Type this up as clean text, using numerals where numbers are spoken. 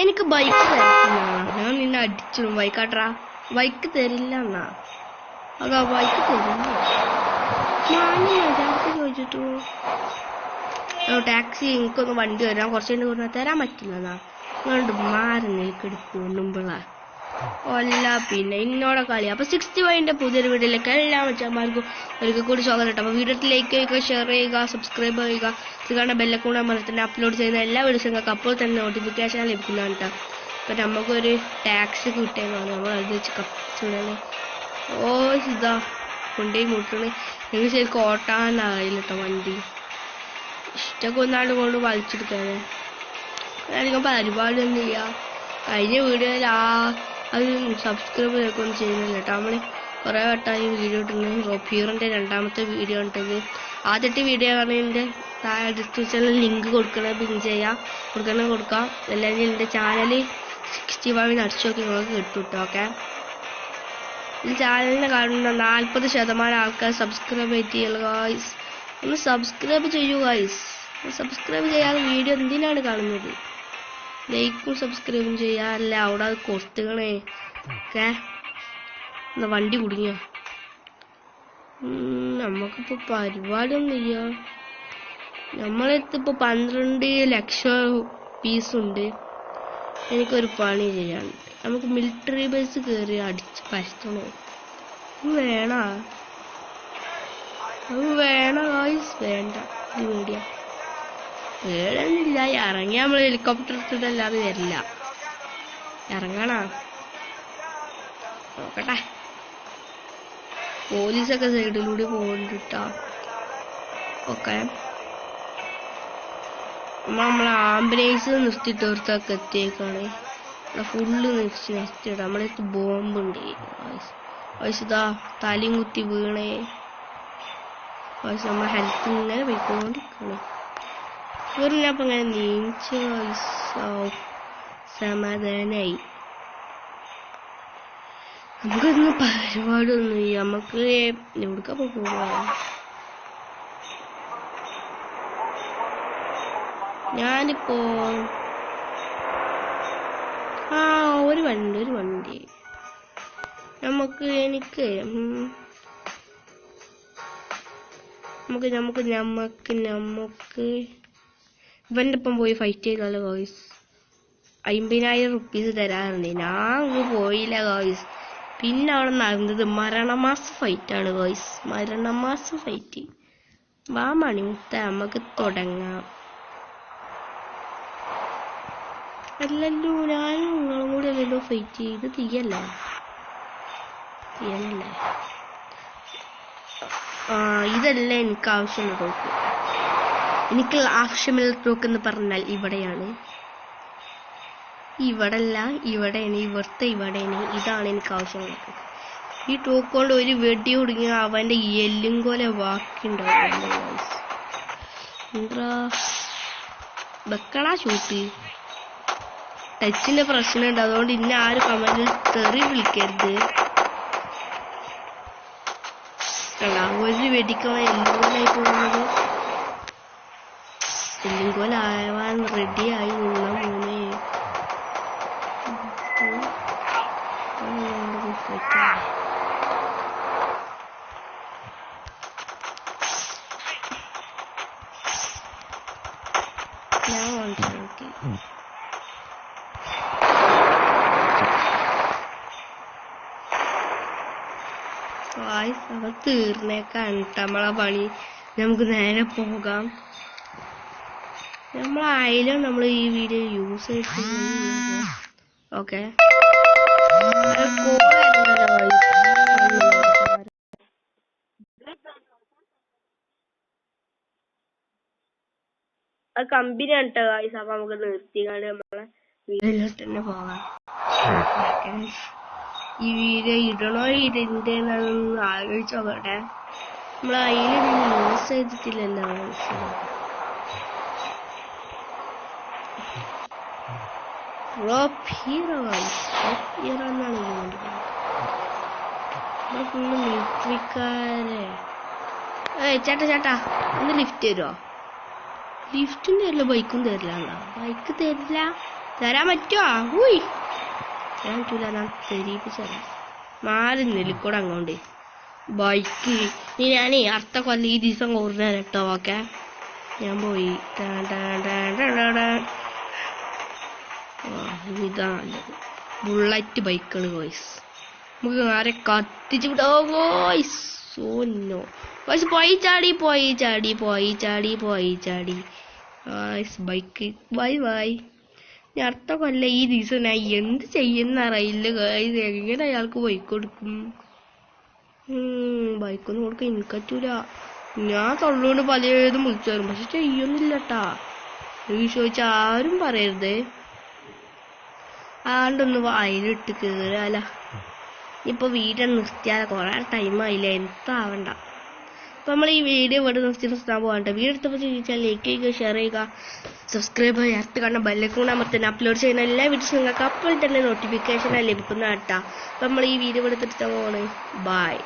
എനിക്ക് ബൈക്ക് തരില്ല, ഞാൻ നിന്നെ അടിച്ചിടും. ബൈക്കാട്രാ, ബൈക്ക് തരില്ല എന്നാ. അതാ ബൈക്ക് തരില്ല. ഞാൻ ചോദിച്ചിട്ടു ടാക്സി എനിക്കൊന്ന് വണ്ടി വരാൻ കുറച്ച് കഴിഞ്ഞ് തരാൻ പറ്റില്ലെന്നാ. അതുകൊണ്ട് മാറുന്നേക്ക് എടുക്കുന്നുമ്പള അല്ല പിന്നെ ഇന്നോടെ കളി. അപ്പൊ 65 പുതിയൊരു വീഡിയോയിലേക്ക് എല്ലാ മച്ചന്മാർക്കും ഒരിക്കൽ കൂടി സ്വാഗതം കേട്ടോ. അപ്പൊ വീഡിയോ ലൈക്ക് ചെയ്യുക, ഷെയർ ചെയ്യുക, സബ്സ്ക്രൈബ് ചെയ്യുക. ഇത് കാണാൻ ബെല്ലൈക്കൺ അമർത്തി അപ്ലോഡ് ചെയ്യുന്ന എല്ലാ വീഡിയോസും നിങ്ങൾക്ക് അപ്പോൾ തന്നെ നോട്ടിഫിക്കേഷൻ ലഭിക്കുന്നതാണ് കേട്ടോ. അപ്പൊ നമുക്കൊരു ടാക്സി കിട്ടിയെന്നാണ് നമ്മൾ അത് വെച്ച് കപ്പിച്ചുടനെ. ഓ ഇതാ കൊണ്ടുപോയി മുട്ടണ്. നിങ്ങൾ ശരിക്കും ഓട്ടാനായില്ല കേട്ടോ വണ്ടി. ഇഷ്ടമൊക്കെ ഒന്നാണ്ട് കൊണ്ട് വലിച്ചെടുക്കാനേ. അധികം പരിപാടിയൊന്നും ചെയ്യാം. കഴിഞ്ഞ വീഡിയോയിൽ അത് സബ്സ്ക്രൈബ് ചെയ്തൊന്നും ചെയ്യുന്നില്ല കേട്ടോ. നമ്മൾ കുറേ വട്ടമായി വീഡിയോ ഇട്ടുന്നത്. റോഫിയറിൻ്റെ രണ്ടാമത്തെ വീഡിയോ ഇട്ടത്. ആദ്യത്തെ വീഡിയോ ആണെങ്കിൽ താഴെ ഡിസ്ക്രിപ്ഷനിൽ ലിങ്ക് കൊടുക്കണേ, പിൻ ചെയ്യാം, കൊടുക്കാം. അല്ലെങ്കിൽ എൻ്റെ ചാനൽ 65 അടിച്ചു നോക്കി നിങ്ങൾക്ക് കിട്ടും കേട്ടോ. ഓക്കെ, ഈ ചാനലിനെ കാണുന്ന 40% ആൾക്കാർ സബ്സ്ക്രൈബ് ചെയ്യുക ഗായ്സ്. ഒന്ന് സബ്സ്ക്രൈബ് ചെയ്യൂ ഗായ്സ്. സബ്സ്ക്രൈബ് ചെയ്യാതെ വീഡിയോ എന്തിനാണ് കാണുന്നത്? ലൈക്കും സബ്സ്ക്രൈബും ചെയ്യാറില്ല. അവിടെ അത് കൊടുത്തുകണേ. ഓക്കെ, എന്താ വണ്ടി കുടുങ്ങിയ? നമുക്കിപ്പോൾ പരിപാടിയൊന്നും ഇല്ല. നമ്മളെടുത്തിപ്പോൾ 12 ലക്ഷം പീസുണ്ട്. എനിക്കൊരു പണി ചെയ്യാനുണ്ട്. നമുക്ക് മിലിറ്ററി ബേസ് കയറി അടിച്ച് പരത്തണോ? വേണ ഗായ്സ്, വേണ്ട. ഇത് പേടിയ വേണമെന്നില്ല. ഇറങ്ങി നമ്മൾ ഹെലികോപ്റ്റർ എടുത്തിട്ടല്ലാതെ വരില്ല. ഇറങ്ങണ നോക്കട്ടെ. പോലീസൊക്കെ സൈഡിലൂടെ പോകണ്ടിട്ടാ. ഓക്കെ, നമ്മളെ ആംബുലൻസ് നിർത്തിയിട്ടോർത്തൊക്കെ എത്തിയേക്കാണ്. ഫുള്ള് നിർത്തിയിടാം. നമ്മളെ ബോംബുണ്ട്. വയസ്സുതാ തലയും കുത്തി വീണേ. വയസ്സ് നമ്മളെ ഹെൽത്ത് ഇങ്ങനെ പോയിക്കൊണ്ടിരിക്കണം. വീറിനപ്പം ഇങ്ങനെ നീച്ച് സമാധാനായി. നമുക്കൊന്നും പരിപാടിയൊന്നും ഇല്ല. നമുക്ക് എവിടേക്കപ്പോ പോവാ? ഞാനിപ്പോ ഒരു വണ്ടി നമുക്ക് ഇവന്റെ ഒപ്പം പോയി ഫൈറ്റ് ചെയ്താലോ ഗോയ്സ്? 50,000 റുപ്പീസ് തരാറുണ്ട്. ഞാൻ അങ്ങ് പോയില്ല ഗോയ്സ്. പിന്നെ അവിടെ നടന്നത് മരണമാസ ഫൈറ്റാണ് ഗോയ്സ്. മരണമാസ ഫൈറ്റ്. വാ മണിമുത്ത, നമുക്ക് തുടങ്ങാം. അല്ലല്ലോ, ഞാനും നിങ്ങളും കൂടി അല്ലല്ലോ ഫൈറ്റ് ചെയ്ത്. തീയല്ലേ? ഇതല്ല എനിക്ക് ആവശ്യമുള്ള ടോക്ക്. എനിക്ക് ആവശ്യമുള്ള ടോക്ക് എന്ന് പറഞ്ഞാൽ ഇവിടെയാണ്. ഇവിടെയാണ്. ഇവിടെയാണ്. ഇതാണ് എനിക്ക് ആവശ്യമുള്ളത്. ഈ ടോക്ക് കൊണ്ട് ഒരു വെടി ഒടുങ്ങി അവന്റെ എല്ലും പോലെ ബാക്കിയുണ്ടാവും. എന്താ വെക്കടാ ഷൂട്ട്. ടച്ചിന്റെ പ്രശ്നമുണ്ട്. അതുകൊണ്ട് ഇന്ന ആരും കമന്റിൽ തെറി വിളിക്കരുത്. ഒരു വെടിക്കവ എല്ലുകോലായി പോകുന്നത്. എല്ലുകോലാവാൻ റെഡിയായി നിന്ന മൂന്നേ. അവ തീർന്നേക്കാണ് നമ്മളെ പണി. നമുക്ക് നേരെ പോകാം. നമ്മളായാലും നമ്മൾ ഈ വീഡിയോ യൂസ് ചെയ്തിട്ട് ഓക്കെ. അത് കമ്പനിയാണ് കേട്ടോ ഗായ്സ്. അപ്പൊ നമുക്ക് നിർത്തിക്കാണ്ട് നമ്മളെ വീഡിയോയിലോട്ട് തന്നെ പോകാം. ഈ വീഡിയോ ഇടണോ ഇടണ്ടെന്നൊന്ന് ആലോചിച്ച് നോക്കട്ടെ. നമ്മൾ അതിൽ യൂസ് ചെയ്തിട്ടില്ലല്ലോ. ഫുള്ള് മിലിറ്ററിക്കാരെ. ചേട്ടാ ഒന്ന് ലിഫ്റ്റ് തരുമോ? ലിഫ്റ്റും തരില്ല, ബൈക്കും തരില്ല. ബൈക്ക് തരില്ല, തരാൻ പറ്റുമോ? ഊയ് ഞാൻ പറ്റൂല, ഞാൻ തെരീപ്പിച്ചരാം. മാറി നെല്ലിക്കൂടെ അങ്ങോട്ട് ബൈക്ക്. ഇനി ഞാനേ അടുത്ത കൊല്ലം ഈ ദിവസം കുറഞ്ഞ കേട്ടോ. ഓക്കെ ഞാൻ പോയി. ഇതാ നല്ലത് ബുള്ളറ്റ് ബൈക്കാണ് ഗോയ്സ്. നമുക്ക് ആരെ കത്തിച്ച് വിടോ ഗോയ്സ്. സോനോ ഗോയ്സ് പോയി ചാടി ഗോയ്സ് ബൈക്ക്. Bye bye. ഞാൻ അടുത്ത കൊല്ലം ഈ ദിവസം ഞാൻ എന്ത് ചെയ്യുന്ന അറിയില്ല ഗോയ്സ്. എങ്ങനെ അയാൾക്ക് ബൈക്ക് കൊടുക്കും? ബൈക്കൊന്നും കൊടുക്കാൻ എനിക്ക് പറ്റൂല. ഞാൻ തൊള്ളോണ്ട് പലതും വിളിച്ചു തരും, പക്ഷെ ചെയ്യൊന്നുമില്ലട്ടാ. ഈ ചോദിച്ചാൽ ആരും പറയരുത്. ആണ്ടൊന്ന് വായിലിട്ട് കേറാല. ഇപ്പൊ വീഡിയോ നിർത്തിയാൽ കുറെ ടൈമായില്ല. എന്താവണ്ട. അപ്പൊ നമ്മൾ ഈ വീഡിയോ ഇവിടെ നിർത്താൻ പോകണ്ട. വീഡിയോ എടുത്തപ്പോൾ ചോദിച്ചാൽ ലൈക്ക് ചെയ്യുക, ഷെയർ ചെയ്യുക, സബ്സ്ക്രൈബ് ചെയ്യുക, അടുത്ത് കാണുന്ന ബെല്ലൈക്കൺ അമർത്താൻ അപ്ലോഡ് ചെയ്യുന്ന എല്ലാ വീഡിയോസും നിങ്ങൾക്ക് അപ്പോൾ തന്നെ നോട്ടിഫിക്കേഷൻ ലഭിക്കുന്ന കേട്ടാ. അപ്പൊ നമ്മൾ ഈ വീഡിയോ ഇവിടെ നിർത്താൻ പോവാണ്. ബൈ.